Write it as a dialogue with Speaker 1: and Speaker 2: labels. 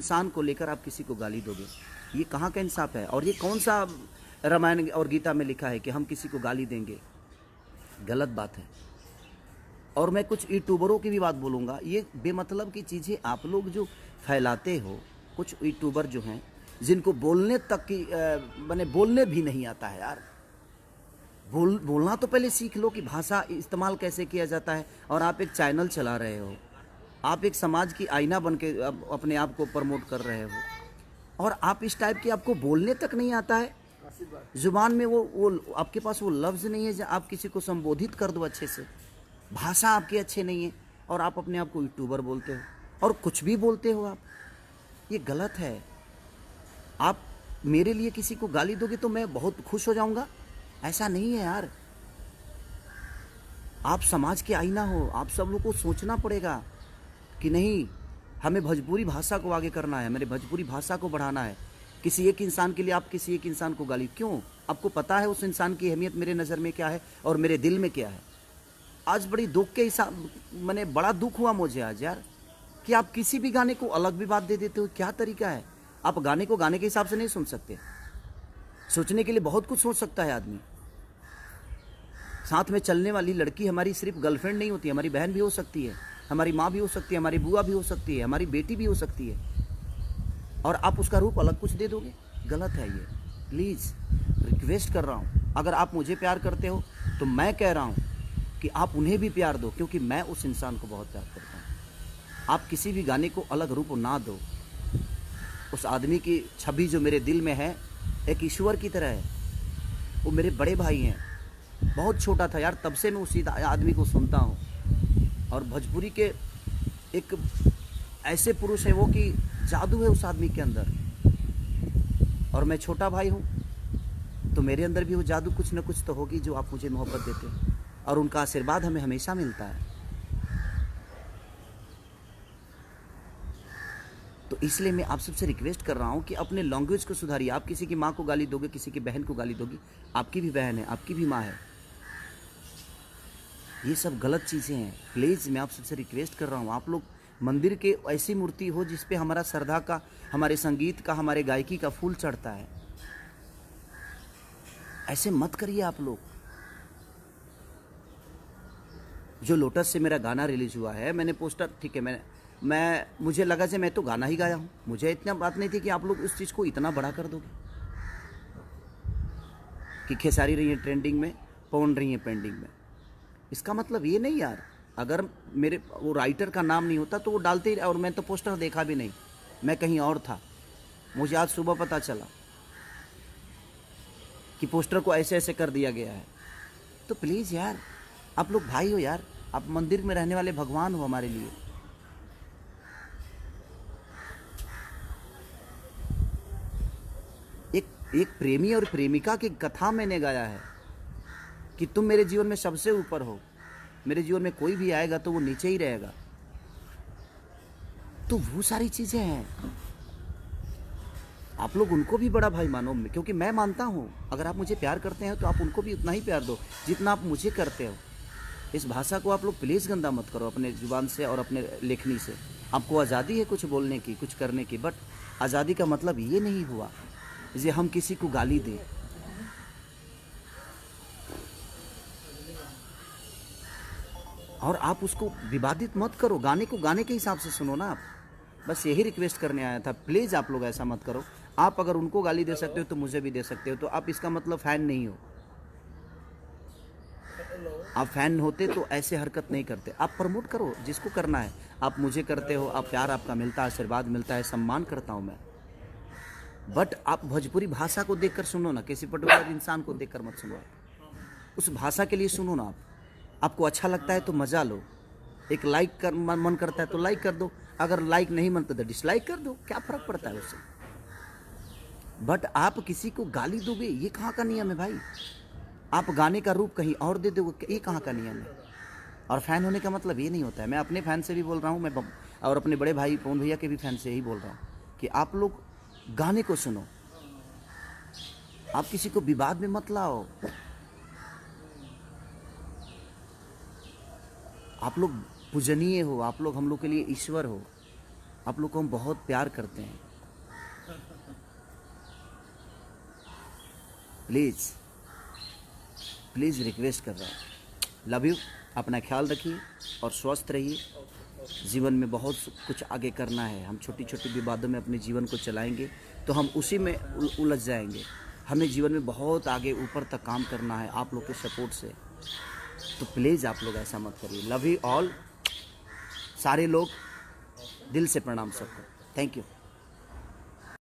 Speaker 1: इंसान को लेकर आप किसी को गाली दोगे? ये कहाँ का इंसाफ है? और ये कौन सा रामायण और गीता में लिखा है कि हम किसी को गाली देंगे? गलत बात है। और मैं कुछ यूट्यूबरों की भी बात बोलूँगा, ये बेमतलब की चीज़ें आप लोग जो फैलाते हो, कुछ यूट्यूबर जो हैं जिनको बोलने तक की मैंने बोलने भी नहीं आता है यार। बोलना तो पहले सीख लो कि भाषा इस्तेमाल कैसे किया जाता है। और आप एक चैनल चला रहे हो, आप एक समाज की आईना बन के अपने आप को प्रमोट कर रहे हो, और आप इस टाइप की आपको बोलने तक नहीं आता है। जुबान में वो आपके पास वो लफ्ज़ नहीं है जो आप किसी को संबोधित कर दो अच्छे से। भाषा आपकी अच्छी नहीं है और आप अपने आप को यूट्यूबर बोलते हो और कुछ भी बोलते हो आप। ये गलत है। आप मेरे लिए किसी को गाली दोगे तो मैं बहुत खुश हो जाऊंगा, ऐसा नहीं है यार। आप समाज के आईना हो, आप सब लोग को सोचना पड़ेगा कि नहीं, हमें भोजपुरी भाषा को आगे करना है, मेरे भोजपुरी भाषा को बढ़ाना है। किसी एक इंसान के लिए आप किसी एक इंसान को गाली क्यों? आपको पता है उस इंसान की अहमियत मेरे नज़र में क्या है और मेरे दिल में क्या है। आज बड़ी दुख के हिसाब मैंने बड़ा दुख हुआ मुझे आज यार कि आप किसी भी गाने को अलग भी बात दे देते हो। क्या तरीका है? आप गाने को गाने के हिसाब से नहीं सुन सकते। सोचने के लिए बहुत कुछ सोच सकता है आदमी। साथ में चलने वाली लड़की हमारी सिर्फ गर्लफ्रेंड नहीं होती, हमारी बहन भी हो सकती है, हमारी माँ भी हो सकती है, हमारी बुआ भी हो सकती है, हमारी बेटी भी हो सकती है, और आप उसका रूप अलग कुछ दे दोगे। गलत है ये। प्लीज़ रिक्वेस्ट कर रहा हूँ, अगर आप मुझे प्यार करते हो तो मैं कह रहा हूँ कि आप उन्हें भी प्यार दो, क्योंकि मैं उस इंसान को बहुत प्यार करता हूँ। आप किसी भी गाने को अलग रूप ना दो। उस आदमी की छवि जो मेरे दिल में है एक ईश्वर की तरह है। वो मेरे बड़े भाई हैं। बहुत छोटा था यार, तब से मैं उसी आदमी को सुनता हूँ। और भोजपुरी के एक ऐसे पुरुष है वो कि जादू है उस आदमी के अंदर। और मैं छोटा भाई हूँ तो मेरे अंदर भी वो जादू कुछ न कुछ तो होगी जो आप मुझे मोहब्बत देते हैं, और उनका आशीर्वाद हमें हमेशा मिलता है। तो इसलिए मैं आप सबसे रिक्वेस्ट कर रहा हूँ कि अपने लैंग्वेज को सुधारिए। आप किसी की माँ को गाली दोगे, किसी की बहन को गाली दोगे, आपकी भी बहन है, आपकी भी माँ है। ये सब गलत चीज़ें हैं। प्लीज़ मैं आप सबसे रिक्वेस्ट कर रहा हूँ, आप लोग मंदिर के ऐसी मूर्ति हो जिस पे हमारा श्रद्धा का, हमारे संगीत का, हमारे गायकी का फूल चढ़ता है। ऐसे मत करिए आप लोग। जो लोटस से मेरा गाना रिलीज हुआ है, मैंने पोस्टर, ठीक है, मुझे लगा कि मैं तो गाना ही गाया हूँ, मुझे इतना बात नहीं थी कि आप लोग उस चीज़ को इतना बड़ा कर दोगे कि खेसारी रही है ट्रेंडिंग में, पवन रही है पेंडिंग में। इसका मतलब ये नहीं यार, अगर मेरे वो राइटर का नाम नहीं होता तो वो डालते ही, और मैं तो पोस्टर देखा भी नहीं, मैं कहीं और था। मुझे आज सुबह पता चला कि पोस्टर को ऐसे ऐसे कर दिया गया है। तो प्लीज़ यार, आप लोग भाई हो यार, आप मंदिर में रहने वाले भगवान हो हमारे लिए। एक प्रेमी और प्रेमिका की कथा मैंने गाया है कि तुम मेरे जीवन में सबसे ऊपर हो, मेरे जीवन में कोई भी आएगा तो वो नीचे ही रहेगा। तो वो सारी चीज़ें हैं, आप लोग उनको भी बड़ा भाई मानो, क्योंकि मैं मानता हूँ अगर आप मुझे प्यार करते हैं तो आप उनको भी उतना ही प्यार दो जितना आप मुझे करते हो। इस भाषा को आप लोग प्लीज़ गंदा मत करो अपने जुबान से और अपने लेखनी से। आपको आज़ादी है कुछ बोलने की, कुछ करने की, बट आज़ादी का मतलब ये नहीं हुआ जे हम किसी को गाली दें। और आप उसको विवादित मत करो, गाने को गाने के हिसाब से सुनो ना आप। बस यही रिक्वेस्ट करने आया था, प्लीज़ आप लोग ऐसा मत करो। आप अगर उनको गाली दे सकते हो तो मुझे भी दे सकते हो, तो आप इसका मतलब फ़ैन नहीं हो। आप फ़ैन होते तो ऐसे हरकत नहीं करते। आप प्रमोट करो जिसको करना है, आप मुझे करते हो, आप प्यार आपका मिलता है, आशीर्वाद मिलता है, सम्मान करता हूँ मैं। बट आप भोजपुरी भाषा को देखकर सुनो ना, किसी पर्टिकुलर इंसान को देखकर मत सुनो। उस भाषा के लिए सुनो ना आप। आपको अच्छा लगता है तो मज़ा लो, एक लाइक कर मन करता है तो लाइक कर दो, अगर लाइक नहीं मन तो डिसलाइक कर दो, क्या फ़र्क पड़ता है उससे। बट आप किसी को गाली दोगे, ये कहाँ का नियम है भाई। आप गाने का रूप कहीं और दे दोगे, ये कहाँ का नियम है। और फ़ैन होने का मतलब ये नहीं होता है। मैं अपने फ़ैन से भी बोल रहा हूँ, मैं और अपने बड़े भाई पवन भैया के भी फ़ैन से ही बोल रहा हूँ कि आप लोग गाने को सुनो, आप किसी को विवाद में मत लाओ। आप लोग पूजनीय हो, आप लोग हम लोग के लिए ईश्वर हो। आप लोग को हम बहुत प्यार करते हैं। प्लीज़ प्लीज़ रिक्वेस्ट कर रहा हूँ, लव यू। अपना ख्याल रखिए और स्वस्थ रहिए। जीवन में बहुत कुछ आगे करना है। हम छोटी छोटी विवादों में अपने जीवन को चलाएंगे तो हम उसी में उलझ जाएंगे। हमें जीवन में बहुत आगे ऊपर तक काम करना है आप लोग के सपोर्ट से। तो प्लीज़ आप लोग ऐसा मत करिए। लव यू ऑल, सारे लोग, दिल से प्रणाम सबको। Thank you.